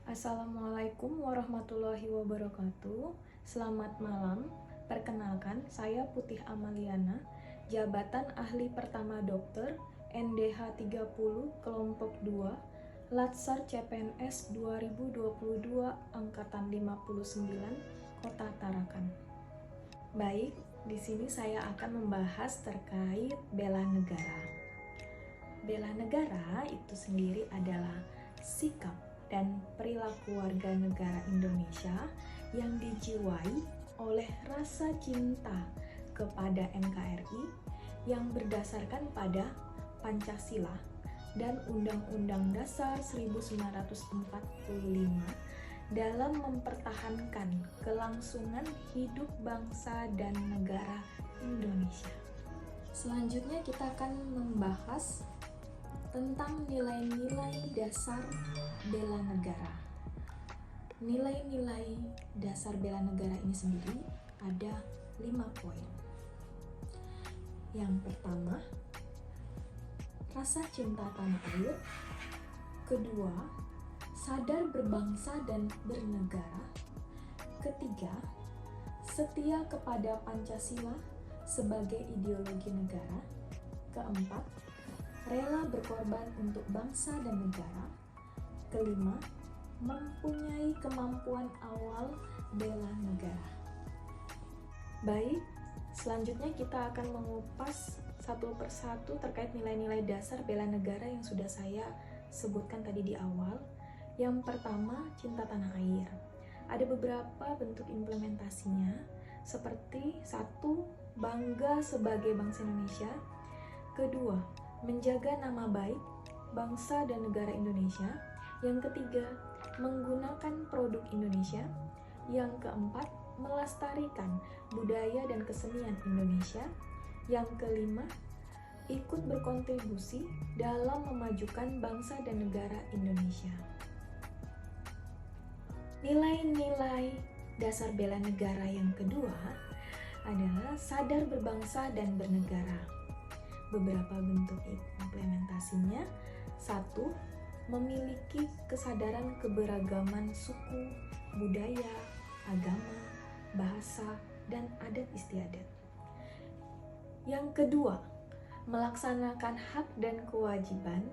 Assalamualaikum warahmatullahi wabarakatuh. Selamat malam. Perkenalkan, saya Putih Amaliana, jabatan ahli pertama dokter NDH 30 kelompok 2, Latsar CPNS 2022 angkatan 59, Kota Tarakan. Baik, di sini saya akan membahas terkait bela negara. Bela negara itu sendiri adalah sikap dan perilaku warga negara Indonesia yang dijiwai oleh rasa cinta kepada NKRI yang berdasarkan pada Pancasila dan Undang-Undang Dasar 1945 dalam mempertahankan kelangsungan hidup bangsa dan negara Indonesia. Selanjutnya kita akan membahas tentang nilai-nilai dasar bela negara. Nilai-nilai dasar bela negara ini sendiri ada 5 poin. Yang pertama, rasa cinta tanah air. Kedua, sadar berbangsa dan bernegara. Ketiga, setia kepada Pancasila sebagai ideologi negara. Keempat, rela berkorban untuk bangsa dan negara. Kelima, mempunyai kemampuan awal bela negara. Baik, selanjutnya kita akan mengupas satu persatu terkait nilai-nilai dasar bela negara yang sudah saya sebutkan tadi di awal. Yang pertama, cinta tanah air. Ada beberapa bentuk implementasinya, seperti 1. Bangga sebagai bangsa Indonesia. Kedua, menjaga nama baik bangsa dan negara Indonesia. Yang ketiga, menggunakan produk Indonesia. Yang keempat, melestarikan budaya dan kesenian Indonesia. Yang kelima, ikut berkontribusi dalam memajukan bangsa dan negara Indonesia. Nilai-nilai dasar bela negara yang kedua adalah sadar berbangsa dan bernegara. Beberapa bentuk implementasinya. 1. Memiliki kesadaran keberagaman suku, budaya, agama, bahasa, dan adat istiadat. Yang kedua, melaksanakan hak dan kewajiban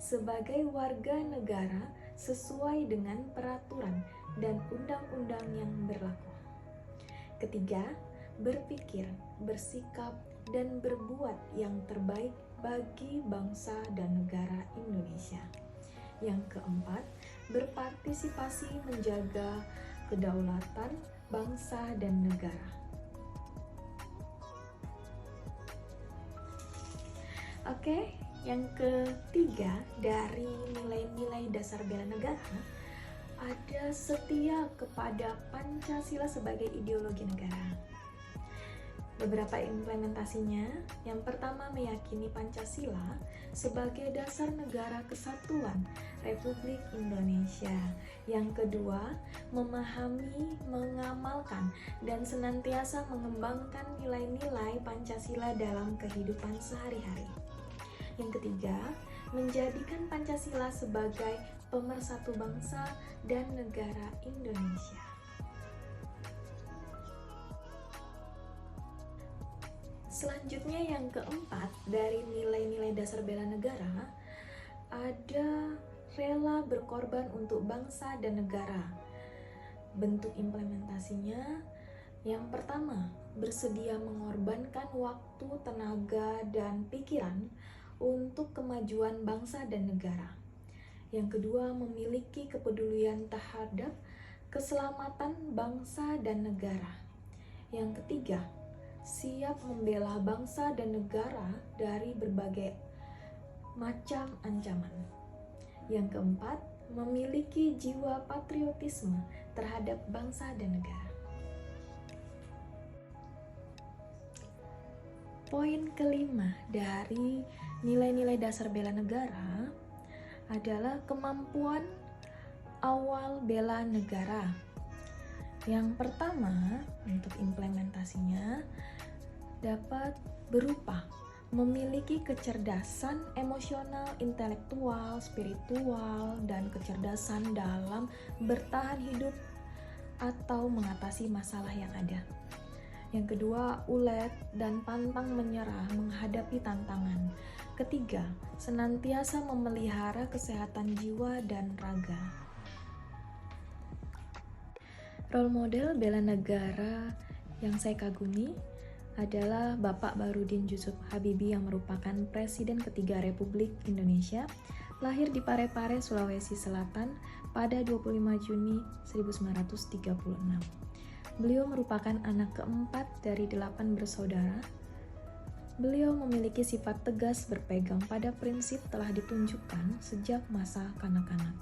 sebagai warga negara sesuai dengan peraturan dan undang-undang yang berlaku. Ketiga, berpikir, bersikap, dan berbuat yang terbaik bagi bangsa dan negara Indonesia. Yang keempat, berpartisipasi menjaga kedaulatan bangsa dan negara. Oke, yang ketiga dari nilai-nilai dasar bela negara ada setia kepada Pancasila sebagai ideologi negara. Beberapa implementasinya. Yang pertama, meyakini Pancasila sebagai dasar negara kesatuan Republik Indonesia. Yang kedua, memahami, mengamalkan, dan senantiasa mengembangkan nilai-nilai Pancasila dalam kehidupan sehari-hari. Yang ketiga, menjadikan Pancasila sebagai pemersatu bangsa dan negara Indonesia. Selanjutnya yang keempat dari nilai-nilai dasar bela negara ada rela berkorban untuk bangsa dan negara. Bentuk implementasinya, yang pertama, bersedia mengorbankan waktu, tenaga, dan pikiran untuk kemajuan bangsa dan negara. Yang kedua, memiliki kepedulian terhadap keselamatan bangsa dan negara. Yang ketiga, siap membela bangsa dan negara dari berbagai macam ancaman. Yang keempat, memiliki jiwa patriotisme terhadap bangsa dan negara. Poin kelima dari nilai-nilai dasar bela negara adalah kemampuan awal bela negara. Yang pertama, untuk implementasinya dapat berupa memiliki kecerdasan emosional, intelektual, spiritual, dan kecerdasan dalam bertahan hidup atau mengatasi masalah yang ada. Yang kedua, ulet dan pantang menyerah menghadapi tantangan. Ketiga, senantiasa memelihara kesehatan jiwa dan raga. Role model bela negara yang saya kagumi adalah Bapak Barudin Yusuf Habibie yang merupakan Presiden ketiga Republik Indonesia, lahir di Parepare, Sulawesi Selatan pada 25 Juni 1936. Beliau merupakan anak keempat dari 8 bersaudara. Beliau memiliki sifat tegas berpegang pada prinsip telah ditunjukkan sejak masa kanak-kanak.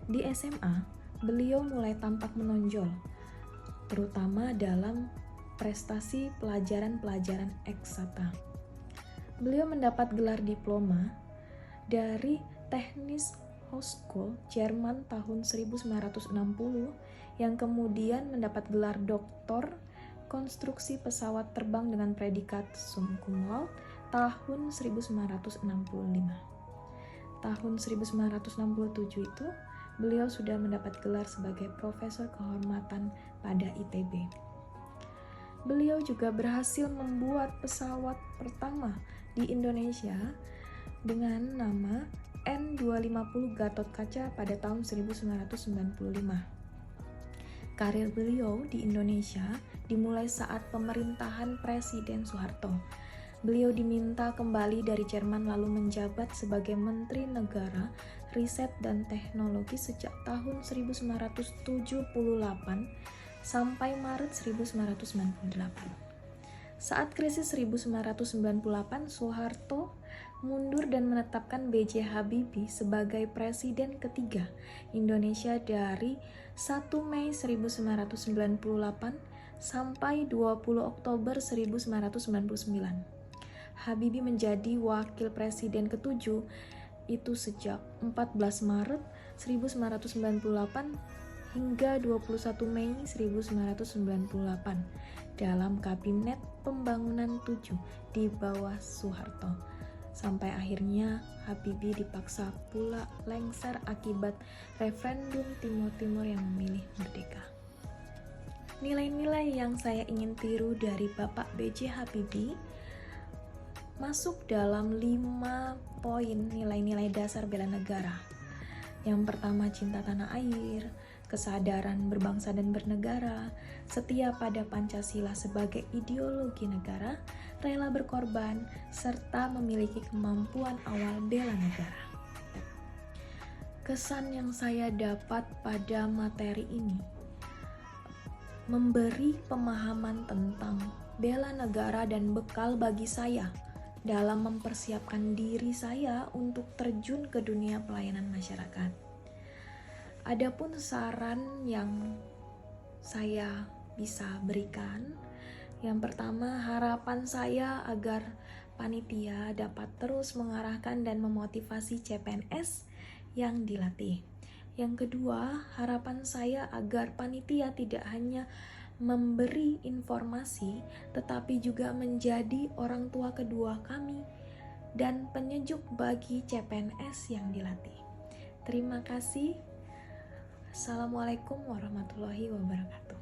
Di SMA, beliau mulai tampak menonjol, terutama dalam prestasi pelajaran-pelajaran eksakta. Beliau mendapat gelar diploma dari Technische Hochschule Jerman tahun 1960 yang kemudian mendapat gelar doktor konstruksi pesawat terbang dengan predikat summa cum laude tahun 1965. Tahun 1967 itu beliau sudah mendapat gelar sebagai profesor kehormatan pada ITB. Beliau juga berhasil membuat pesawat pertama di Indonesia dengan nama N250 Gatot-Kaca pada tahun 1995. Karir beliau di Indonesia dimulai saat pemerintahan Presiden Soeharto. Beliau diminta kembali dari Jerman lalu menjabat sebagai Menteri Negara Riset dan Teknologi sejak tahun 1978 sampai Maret 1998. Saat krisis 1998, Soeharto mundur dan menetapkan B.J. Habibie sebagai Presiden ketiga Indonesia dari 1 Mei 1998 sampai 20 Oktober 1999. Habibie menjadi Wakil Presiden ketujuh itu sejak 14 Maret 1998 hingga 21 Mei 1998 dalam Kabinet Pembangunan 7 di bawah Soeharto. Sampai akhirnya Habibie dipaksa pula lengser akibat referendum Timur Timur yang memilih merdeka. Nilai-nilai yang saya ingin tiru dari Bapak B.J. Habibie masuk dalam 5 poin nilai-nilai dasar bela negara. Yang pertama, cinta tanah air, kesadaran berbangsa dan bernegara, setia pada Pancasila sebagai ideologi negara, rela berkorban, serta memiliki kemampuan awal bela negara. Kesan yang saya dapat pada materi ini memberi pemahaman tentang bela negara dan bekal bagi saya dalam mempersiapkan diri saya untuk terjun ke dunia pelayanan masyarakat. Adapun saran yang saya bisa berikan, yang pertama, harapan saya agar panitia dapat terus mengarahkan dan memotivasi CPNS yang dilatih. Yang kedua, harapan saya agar panitia tidak hanya memberi informasi, tetapi juga menjadi orang tua kedua kami dan penyejuk bagi CPNS yang dilatih. Terima kasih. Assalamualaikum warahmatullahi wabarakatuh.